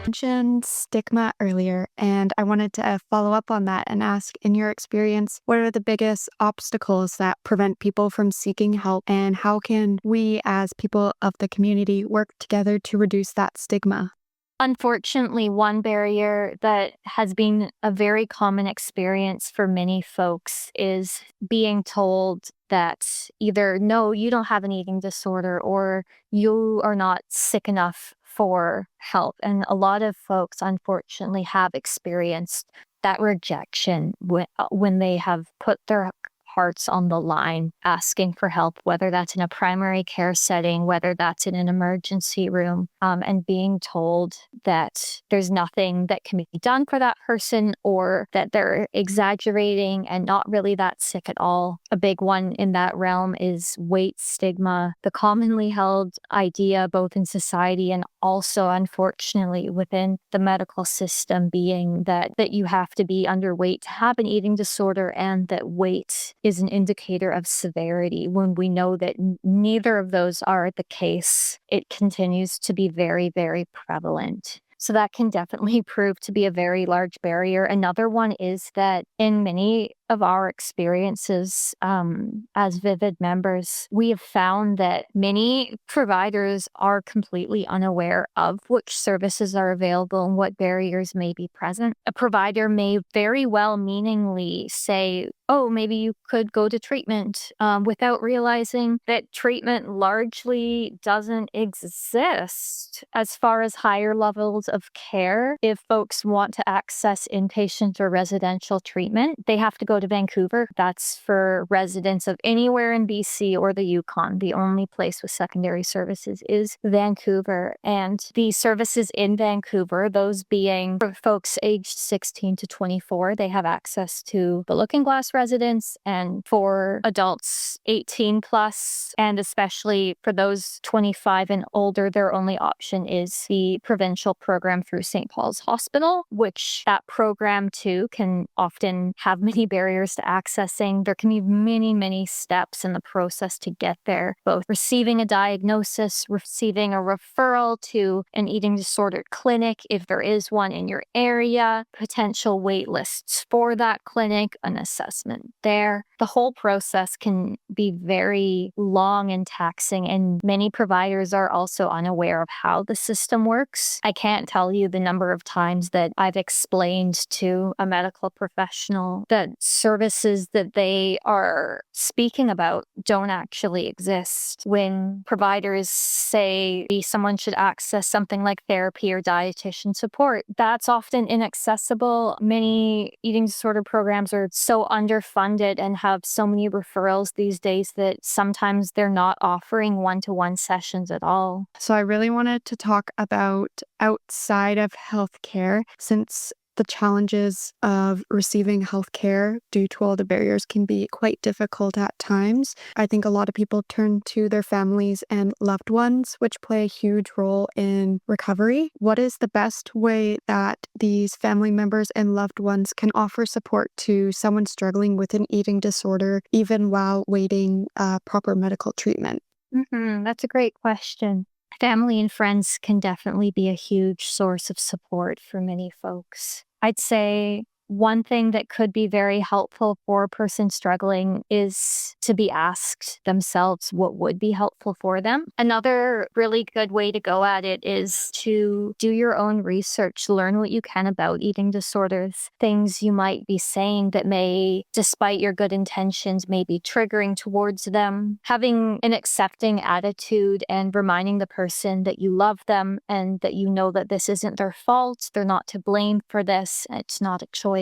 Speaker 1: Mentioned stigma earlier, and I wanted to follow up on that and ask, in your experience, what are the biggest obstacles that prevent people from seeking help, and how can we as people of the community work together to reduce that stigma?
Speaker 5: Unfortunately, one barrier that has been a very common experience for many folks is being told that either, no, you don't have an eating disorder, or you are not sick enough for help. And a lot of folks, unfortunately, have experienced that rejection when they have put their hearts on the line asking for help, whether that's in a primary care setting, whether that's in an emergency room, and being told that there's nothing that can be done for that person, or that they're exaggerating and not really that sick at all. A big one in that realm is weight stigma, the commonly held idea both in society and also, unfortunately, within the medical system, being that you have to be underweight to have an eating disorder, and that weight is an indicator of severity, when we know that neither of those are the case. It continues to be very, very prevalent. So that can definitely prove to be a very large barrier. Another one is that in many of our experiences as Vivid members, we have found that many providers are completely unaware of which services are available and what barriers may be present. A provider may very well meaningly say, oh, maybe you could go to treatment, without realizing that treatment largely doesn't exist as far as higher levels of care. If folks want to access inpatient or residential treatment, they have to go to Vancouver. That's for residents of anywhere in BC or the Yukon. The only place with secondary services is Vancouver. And the services in Vancouver, those being for folks aged 16 to 24, they have access to the Looking Glass residents, and for adults 18 plus, and especially for those 25 and older, their only option is the provincial program through St. Paul's Hospital, which that program too can often have many barriers barriers to accessing. There can be many, many steps in the process to get there, both receiving a diagnosis, receiving a referral to an eating disorder clinic, if there is one in your area, potential wait lists for that clinic, an assessment there. The whole process can be very long and taxing, and many providers are also unaware of how the system works. I can't tell you the number of times that I've explained to a medical professional that services that they are speaking about don't actually exist. When providers say someone should access something like therapy or dietitian support, that's often inaccessible. Many eating disorder programs are so underfunded and have so many referrals these days that sometimes they're not offering one-to-one sessions at all.
Speaker 1: So I really wanted to talk about outside of healthcare, since the challenges of receiving healthcare due to all the barriers can be quite difficult at times. I think a lot of people turn to their families and loved ones, which play a huge role in recovery. What is the best way that these family members and loved ones can offer support to someone struggling with an eating disorder, even while waiting proper medical treatment?
Speaker 5: That's a great question. Family and friends can definitely be a huge source of support for many folks. I'd say one thing that could be very helpful for a person struggling is to be asked themselves what would be helpful for them. Another really good way to go at it is to do your own research, learn what you can about eating disorders, things you might be saying that may, despite your good intentions, may be triggering towards them. Having an accepting attitude and reminding the person that you love them and that you know that this isn't their fault, they're not to blame for this, it's not a choice.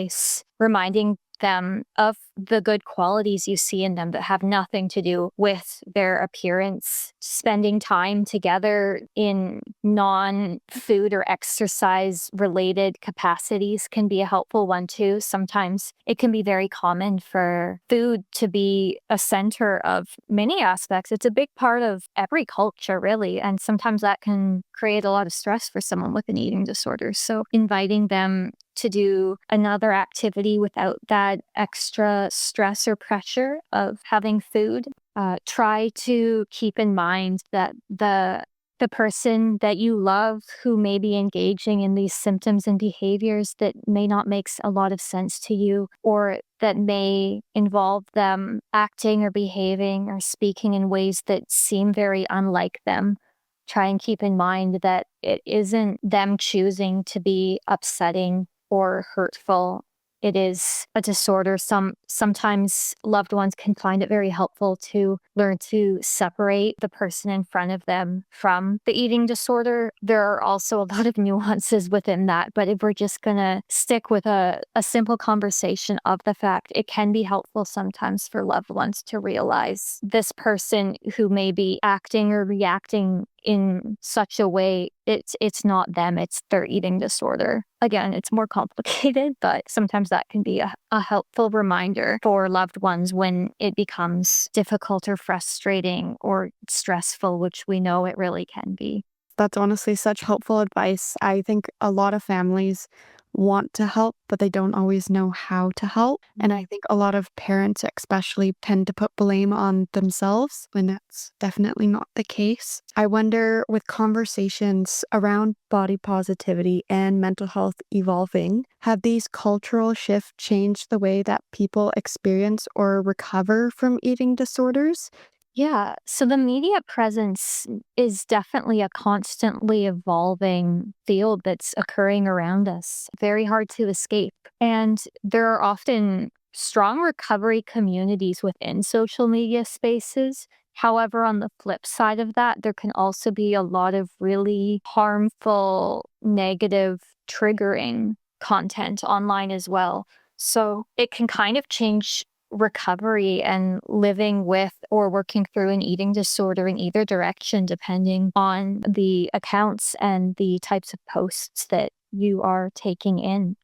Speaker 5: Reminding them of the good qualities you see in them that have nothing to do with their appearance. Spending time together in non-food or exercise related capacities can be a helpful one too. Sometimes it can be very common for food to be a center of many aspects. It's a big part of every culture, really, and sometimes that can create a lot of stress for someone with an eating disorder. So inviting them to do another activity without that extra stress or pressure of having food. Try to keep in mind that the person that you love who may be engaging in these symptoms and behaviors that may not make a lot of sense to you, or that may involve them acting or behaving or speaking in ways that seem very unlike them. Try and keep in mind that it isn't them choosing to be upsetting or hurtful. It is a disorder. Sometimes loved ones can find it very helpful to learn to separate the person in front of them from the eating disorder. There are also a lot of nuances within that, but if we're just going to stick with a simple conversation of the fact, it can be helpful sometimes for loved ones to realize this person who may be acting or reacting in such a way, it's not them, it's their eating disorder. Again, it's more complicated, but sometimes that can be a helpful reminder for loved ones when it becomes difficult or frustrating or stressful, which we know it really can be.
Speaker 1: That's honestly such helpful advice. I think a lot of families want to help, but they don't always know how to help. And I think a lot of parents especially tend to put blame on themselves when that's definitely not the case. I wonder, with conversations around body positivity and mental health evolving, have these cultural shifts changed the way that people experience or recover from eating disorders?
Speaker 5: Yeah, so the media presence is definitely a constantly evolving field that's occurring around us, very hard to escape. And there are often strong recovery communities within social media spaces. However, on the flip side of that, there can also be a lot of really harmful, negative, triggering content online as well. So it can kind of change recovery and living with or working through an eating disorder in either direction, depending on the accounts and the types of posts that you are taking in.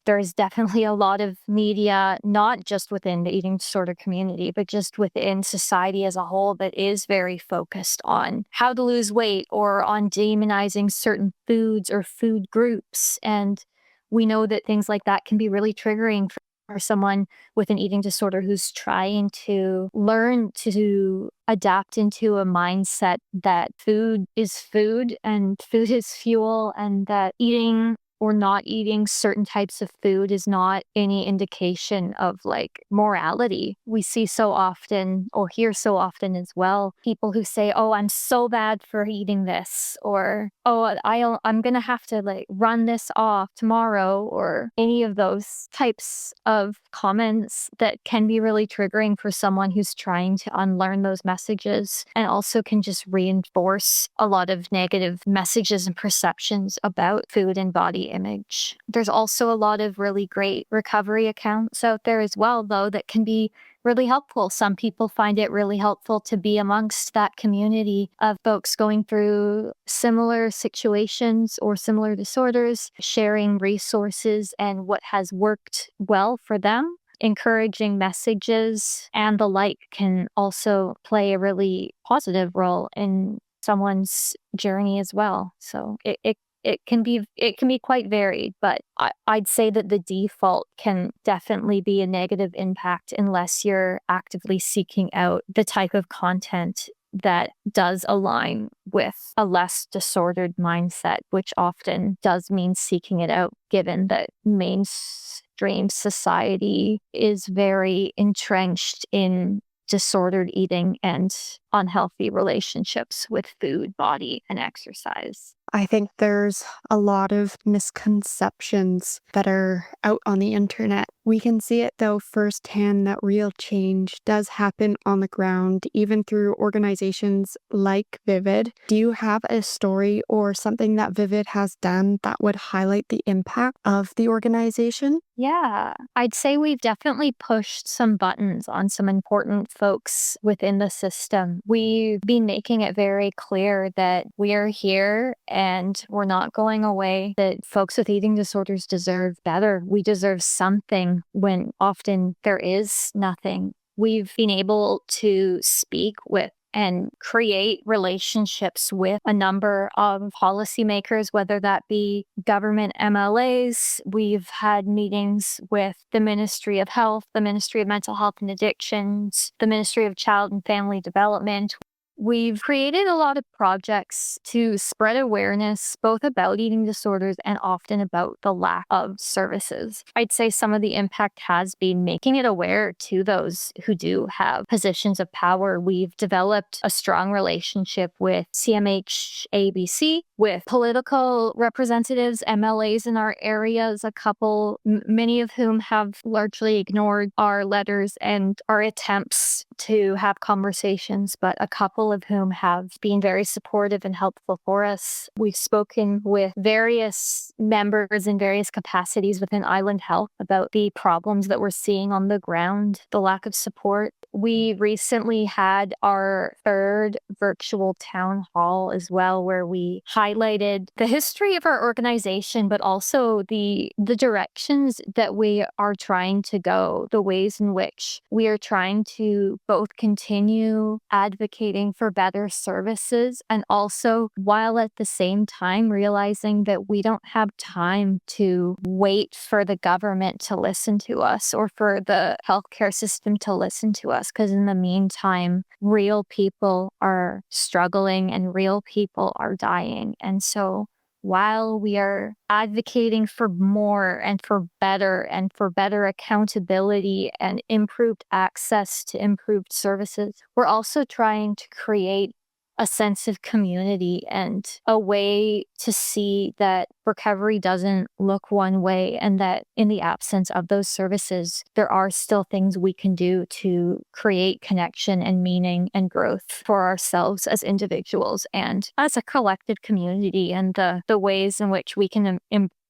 Speaker 5: There's definitely a lot of media, not just within the eating disorder community, but just within society as a whole, that is very focused on how to lose weight or on demonizing certain foods or food groups. And we know that things like that can be really triggering or someone with an eating disorder who's trying to learn to adapt into a mindset that food is food and food is fuel, and that eating or not eating certain types of food is not any indication of like morality. We see so often, or hear so often as well, people who say, "Oh, I'm so bad for eating this," or "Oh, I'm gonna have to like run this off tomorrow," or any of those types of comments that can be really triggering for someone who's trying to unlearn those messages, and also can just reinforce a lot of negative messages and perceptions about food and body image. There's also a lot of really great recovery accounts out there as well, though, that can be really helpful. Some people find it really helpful to be amongst that community of folks going through similar situations or similar disorders, sharing resources and what has worked well for them. Encouraging messages and the like can also play a really positive role in someone's journey as well. So it can be quite varied, but I'd say that the default can definitely be a negative impact unless you're actively seeking out the type of content that does align with a less disordered mindset, which often does mean seeking it out, given that mainstream society is very entrenched in disordered eating and unhealthy relationships with food, body, and exercise.
Speaker 1: I think there's a lot of misconceptions that are out on the internet. We can see it, though, firsthand that real change does happen on the ground, even through organizations like Vivid. Do you have a story or something that Vivid has done that would highlight the impact of the organization?
Speaker 5: Yeah, I'd say we've definitely pushed some buttons on some important folks within the system. We've been making it very clear that we are here and we're not going away, that folks with eating disorders deserve better. We deserve something when often there is nothing. We've been able to speak with and create relationships with a number of policymakers, whether that be government MLAs. We've had meetings with the Ministry of Health, the Ministry of Mental Health and Addictions, the Ministry of Child and Family Development. We've created a lot of projects to spread awareness both about eating disorders and often about the lack of services. I'd say some of the impact has been making it aware to those who do have positions of power. We've developed a strong relationship with CMH ABC, with political representatives, MLAs in our areas, a couple, many of whom have largely ignored our letters and our attempts to have conversations, but a couple of whom have been very supportive and helpful for us. We've spoken with various members in various capacities within Island Health about the problems that we're seeing on the ground, the lack of support. We recently had our third virtual town hall as well, where we highlighted the history of our organization, but also the directions that we are trying to go, the ways in which we are trying to both continue advocating for better services and also, while at the same time realizing that we don't have time to wait for the government to listen to us or for the healthcare system to listen to us, because in the meantime, real people are struggling and real people are dying. And so while we are advocating for more and for better accountability and improved access to improved services, we're also trying to create a sense of community and a way to see that recovery doesn't look one way, and that in the absence of those services, there are still things we can do to create connection and meaning and growth for ourselves as individuals and as a collective community, and the ways in which we can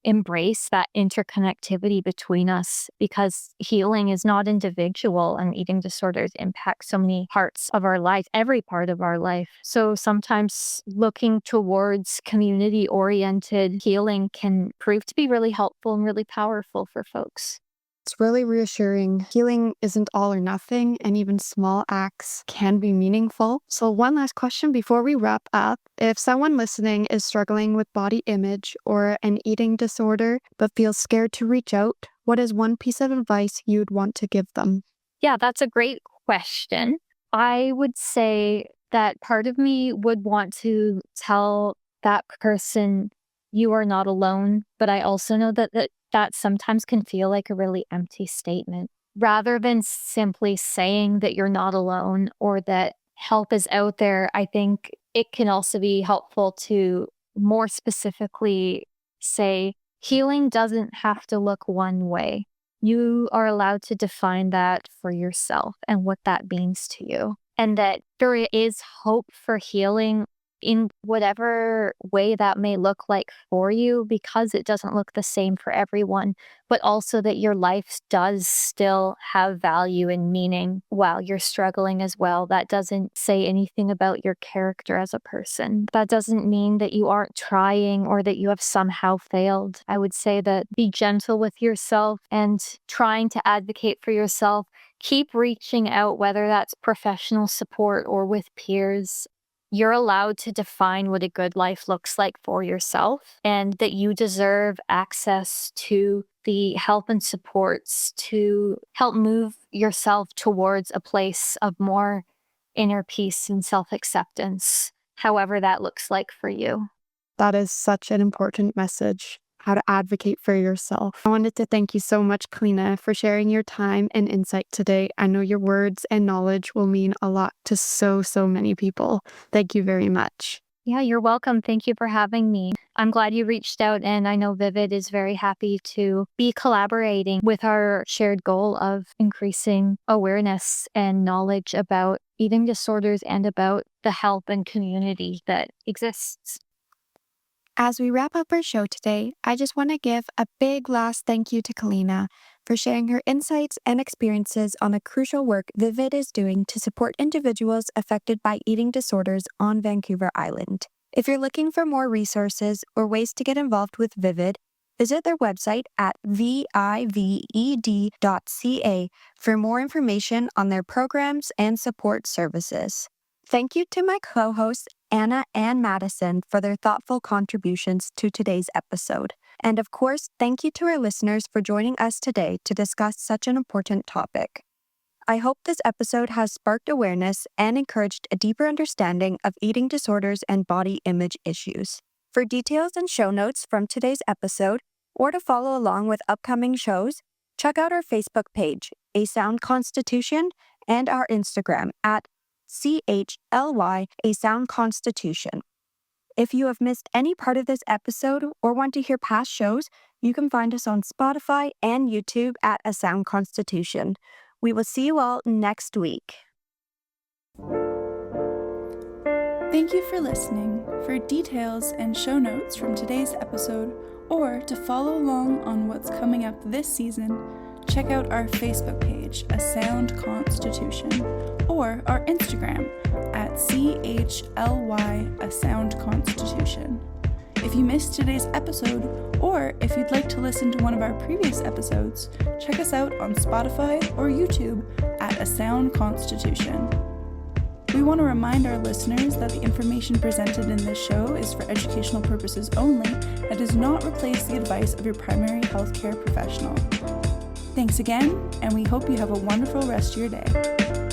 Speaker 5: embrace that interconnectivity between us, because healing is not individual and eating disorders impact so many parts of our life, every part of our life. So sometimes looking towards community-oriented healing can prove to be really helpful and really powerful for folks.
Speaker 1: It's really reassuring. Healing isn't all or nothing, and even small acts can be meaningful. So one last question before we wrap up. If someone listening is struggling with body image or an eating disorder, but feels scared to reach out, what is one piece of advice you'd want to give them?
Speaker 5: Yeah, that's a great question. I would say that part of me would want to tell that person you are not alone, but I also know that sometimes can feel like a really empty statement. Rather than simply saying that you're not alone or that help is out there, I think it can also be helpful to more specifically say healing doesn't have to look one way. You are allowed to define that for yourself and what that means to you. And that there is hope for healing in whatever way that may look like for you, because it doesn't look the same for everyone, but also that your life does still have value and meaning while you're struggling as well. That doesn't say anything about your character as a person. That doesn't mean that you aren't trying or that you have somehow failed. I would say that be gentle with yourself and trying to advocate for yourself. Keep reaching out, whether that's professional support or with peers. You're allowed to define what a good life looks like for yourself, and that you deserve access to the help and supports to help move yourself towards a place of more inner peace and self-acceptance, however that looks like for you.
Speaker 1: That is such an important message, how to advocate for yourself. I wanted to thank you so much, Kalina, for sharing your time and insight today. I know your words and knowledge will mean a lot to so many people. Thank you very much.
Speaker 5: Yeah, you're welcome. Thank you for having me. I'm glad you reached out, and I know Vivid is very happy to be collaborating with our shared goal of increasing awareness and knowledge about eating disorders and about the help and community that exists.
Speaker 1: As we wrap up our show today, I just want to give a big last thank you to Kalina for sharing her insights and experiences on the crucial work Vivid is doing to support individuals affected by eating disorders on Vancouver Island. If you're looking for more resources or ways to get involved with Vivid, visit their website at vived.ca for more information on their programs and support services. Thank you to my co-hosts, Anna and Madison, for their thoughtful contributions to today's episode. And of course, thank you to our listeners for joining us today to discuss such an important topic. I hope this episode has sparked awareness and encouraged a deeper understanding of eating disorders and body image issues. For details and show notes from today's episode, or to follow along with upcoming shows, check out our Facebook page, A Sound Constitution, and our Instagram at CHLY, A Sound Constitution. If you have missed any part of this episode or want to hear past shows, you can find us on Spotify and YouTube at A Sound Constitution. We will see you all next week.
Speaker 6: Thank you for listening. For details and show notes from today's episode, or to follow along on what's coming up this season, check out our Facebook page, A Sound Constitution, or our Instagram at CHLY, A Sound Constitution. If you missed today's episode, or if you'd like to listen to one of our previous episodes, check us out on Spotify or YouTube at A Sound Constitution. We want to remind our listeners that the information presented in this show is for educational purposes only and does not replace the advice of your primary healthcare professional. Thanks again, and we hope you have a wonderful rest of your day.